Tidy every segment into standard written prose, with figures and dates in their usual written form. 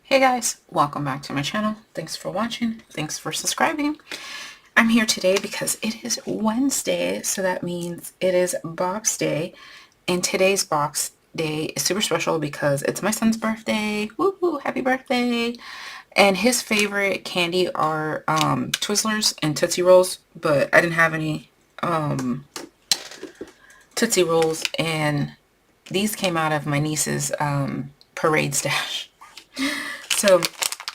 Hey guys, welcome back to my channel. Thanks for watching. Thanks for subscribing. I'm here today because it is Wednesday, so that means it is box day. And today's box day is super special because it's my son's birthday. Woohoo, happy birthday. And his favorite candy are Twizzlers and Tootsie Rolls, but I didn't have any Tootsie Rolls, and these came out of my niece's parade stash. So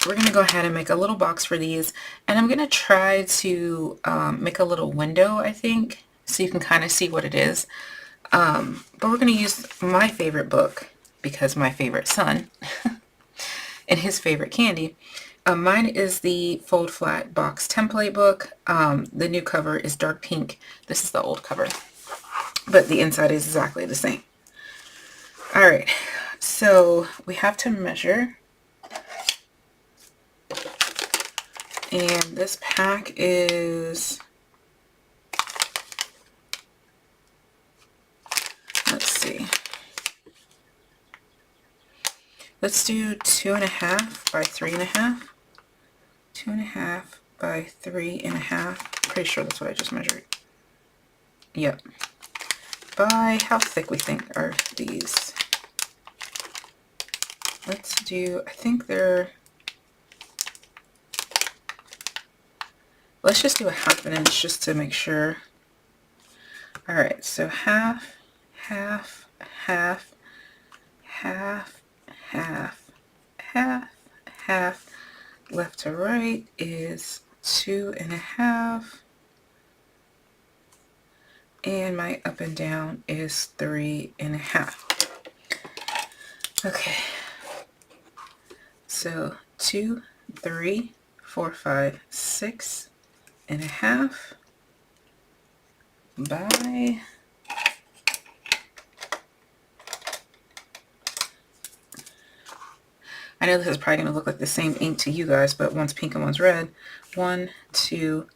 we're going to go ahead and make a little box for these, and I'm going to try to make a little window, I think, so you can kind of see what it is. But we're going to use my favorite book because my favorite son and his favorite candy. Mine is the Fold Flat Box Template book. The new cover is dark pink. This is the old cover, but the inside is exactly the same. All right, so we have to measure. And this pack is, let's see, let's do 2.5 by 3.5, 2.5 by 3.5, pretty sure that's what I just measured. Yep. By how thick we think are these? Let's do, I think they're, let's just do a 1/2 inch just to make sure. All right, so half, half, half, half, half, half, half, left to right is 2.5, and my up and down is 3.5. Okay, so 2, 3, 4, 5, 6.5 by I know this is probably going to look like the same ink to you guys, but one's pink and one's red. 1, 2,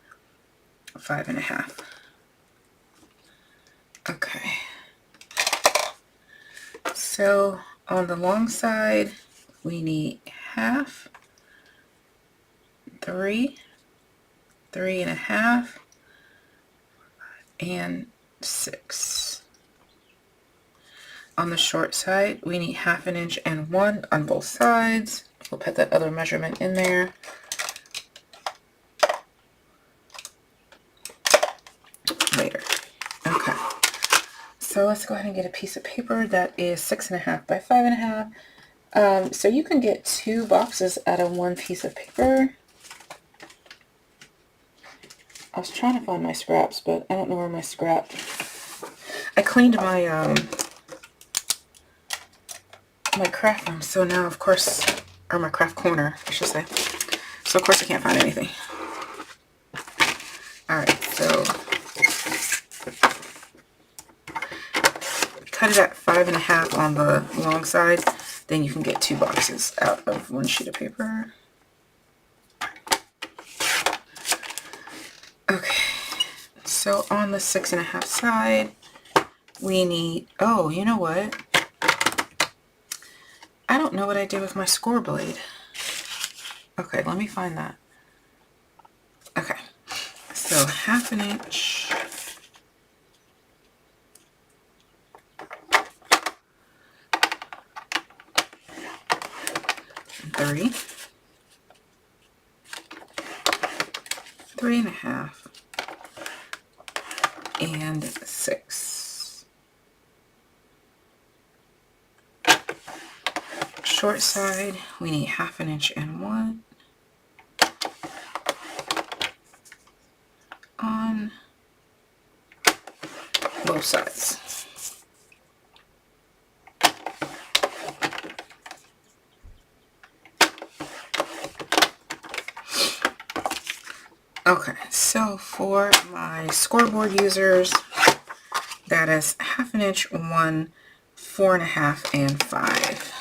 5.5. Okay. So on the long side, we need half, 3, 3.5, and 6. On the short side, we need 1/2 inch and 1 on both sides. We'll put that other measurement in there. Later. Okay. So let's go ahead and get a piece of paper that is 6.5 by 5.5. So you can get 2 boxes out of 1 piece of paper. I was trying to find my scraps, but I don't know where my scrap. I cleaned my my craft room, so now of course, or my craft corner, I should say. So of course I can't find anything. Alright, so cut it at 5.5 on the long side, then you can get 2 boxes out of 1 sheet of paper. Okay, so on the 6.5 side, we need, oh, you know what? I don't know what I did with my score blade. Okay, let me find that. Okay, so 1/2 inch. 3, 3.5, and 6. Short side, we need 1/2 inch and 1 on both sides. Okay, so for my scoreboard users, that is 1/2 inch, 1, 4.5, and 5.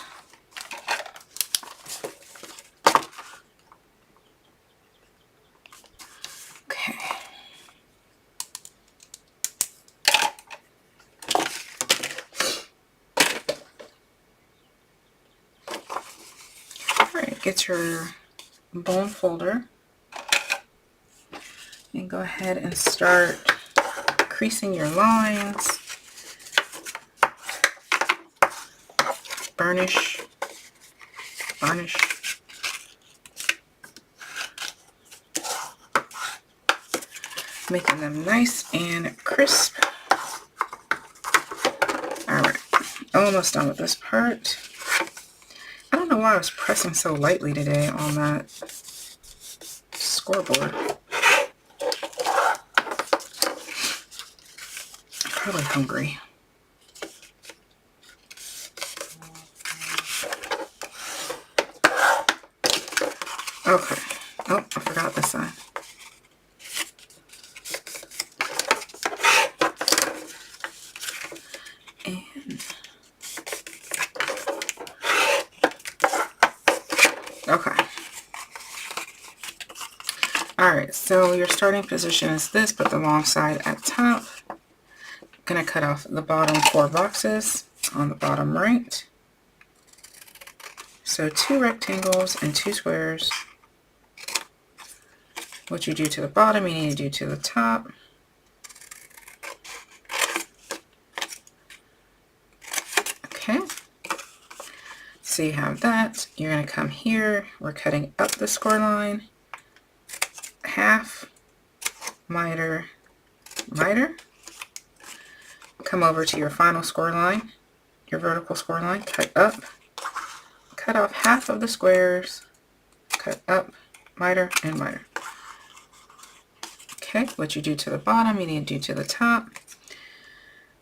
Okay. get your bone folder and go ahead and start creasing your lines. Burnish, making them nice and crisp. Alright, almost done with this part. I don't know why I was pressing so lightly today on that scoreboard. I'm probably hungry. Okay. Oh, I forgot this side. And okay. Alright, so your starting position is this, but the long side at top. I'm going to cut off the bottom 4 boxes on the bottom right. So 2 rectangles and 2 squares. What you do to the bottom, you need to do to the top. Okay. So you have that. You're going to come here. We're cutting up the score line. Half, miter, miter. Come over to your final score line, your vertical score line, cut up. Cut off half of the squares. Cut up, miter, and miter. Okay, what you do to the bottom, you need to do to the top.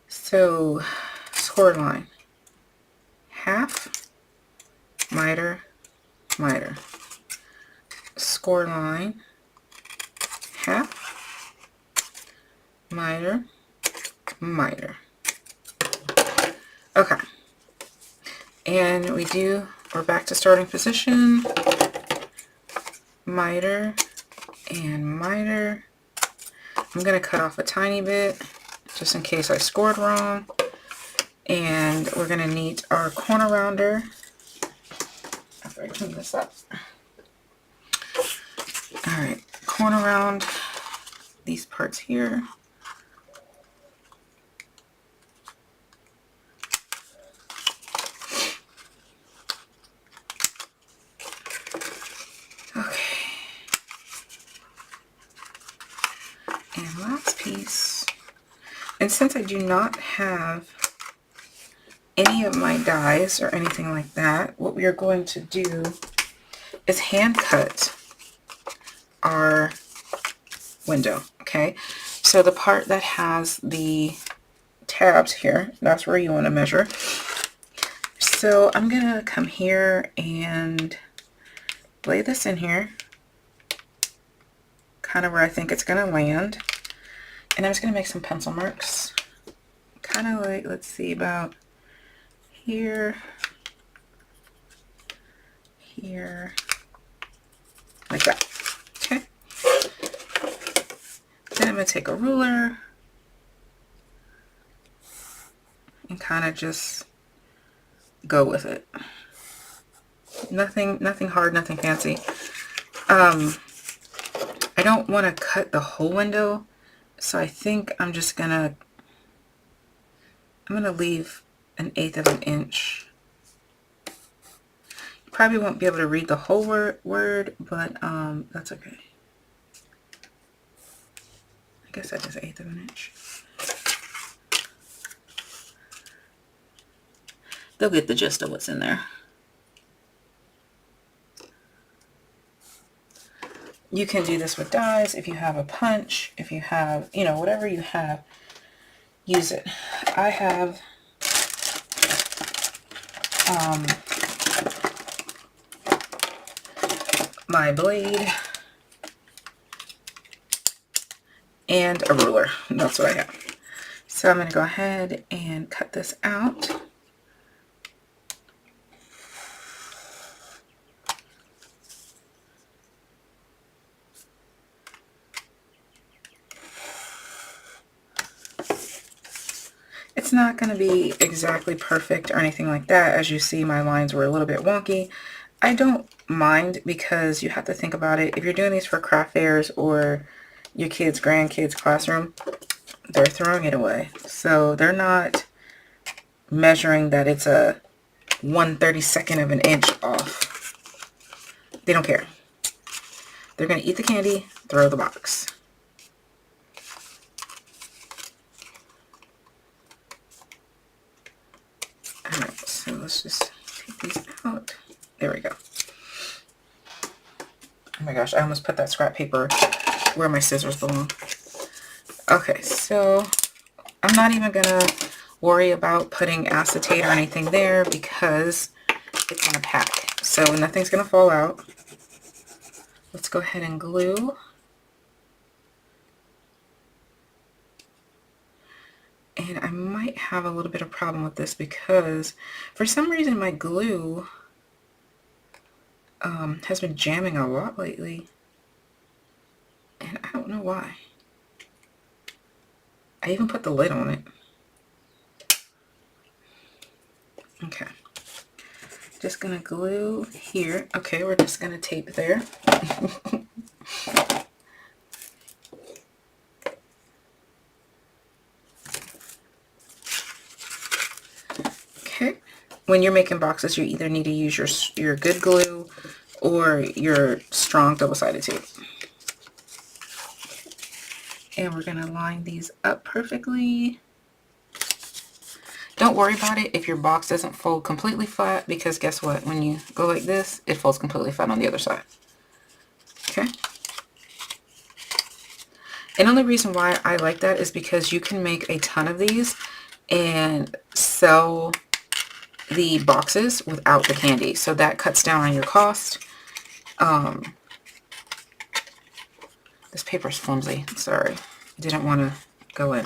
So, score line, half, miter, miter. Score line, half, miter, miter. Okay, and we're back to starting position, miter and miter. I'm going to cut off a tiny bit just in case I scored wrong. And we're going to need our corner rounder. After I clean this up. Alright, corner round these parts here. Okay. And last piece. And since I do not have any of my dies or anything like that, what we are going to do is hand cut our window. Okay, so the part that has the tabs here, that's where you want to measure. So I'm gonna come here and lay this in here, kind of where I think it's gonna land, and I'm just gonna make some pencil marks, kind of like, let's see, about here, here, like that. Okay. Then I'm going to take a ruler and kind of just go with it. Nothing hard, nothing fancy. I don't want to cut the whole window, so I think I'm gonna leave 1/8 of an inch. You probably won't be able to read the whole word, but that's okay. I guess that is 1/8 of an inch. They'll get the gist of what's in there. You can do this with dies if you have a punch, if you have, whatever you have, use it. I have my blade and a ruler. That's what I have. So I'm going to go ahead and cut this out. It's not going to be exactly perfect or anything like that. As you see, my lines were a little bit wonky. I don't mind, because you have to think about it. If you're doing these for craft fairs or your kids' grandkids' classroom, they're throwing it away. So they're not measuring that it's a 1/32 of an inch off. They don't care. They're going to eat the candy, throw the box. Alright, so let's just take these out. There we go. Oh my gosh, I almost put that scrap paper where my scissors belong. Okay, so I'm not even going to worry about putting acetate or anything there because it's in a pack. So nothing's going to fall out. Let's go ahead and glue. And I might have a little bit of problem with this because for some reason my glue has been jamming a lot lately. And I don't know why. I even put the lid on it. Okay. Just gonna glue here. Okay, we're just gonna tape there. Okay. When you're making boxes, you either need to use your good glue or your strong double-sided tape. And we're gonna line these up perfectly. Don't worry about it if your box doesn't fold completely flat, because guess what? When you go like this, it folds completely flat on the other side. Okay. And the only reason why I like that is because you can make a ton of these and sell the boxes without the candy. So that cuts down on your cost. This paper is flimsy. Sorry. Didn't want to go in.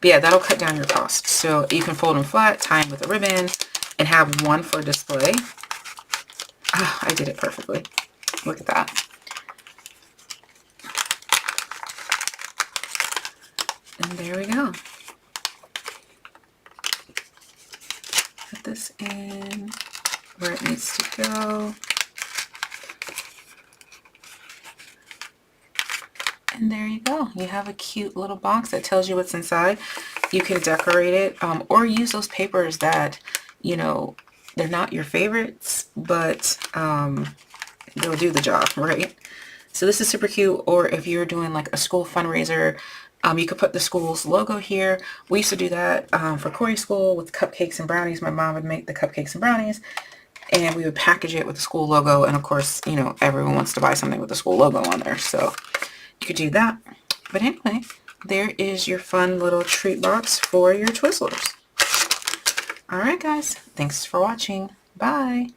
But yeah, that'll cut down your cost. So you can fold them flat, tie them with a ribbon, and have one for display. Oh, I did it perfectly. Look at that. And there we go. Put this in where it needs to go. And there you go. You have a cute little box that tells you what's inside. You can decorate it or use those papers that, you know, they're not your favorites, but they'll do the job, right? So this is super cute. Or if you're doing like a school fundraiser, you could put the school's logo here. We used to do that for Corey's school with cupcakes and brownies. My mom would make the cupcakes and brownies, and we would package it with the school logo. And of course, you know, everyone wants to buy something with the school logo on there. So you could do that. But anyway, there is your fun little treat box for your Twizzlers. Alright guys, thanks for watching. Bye.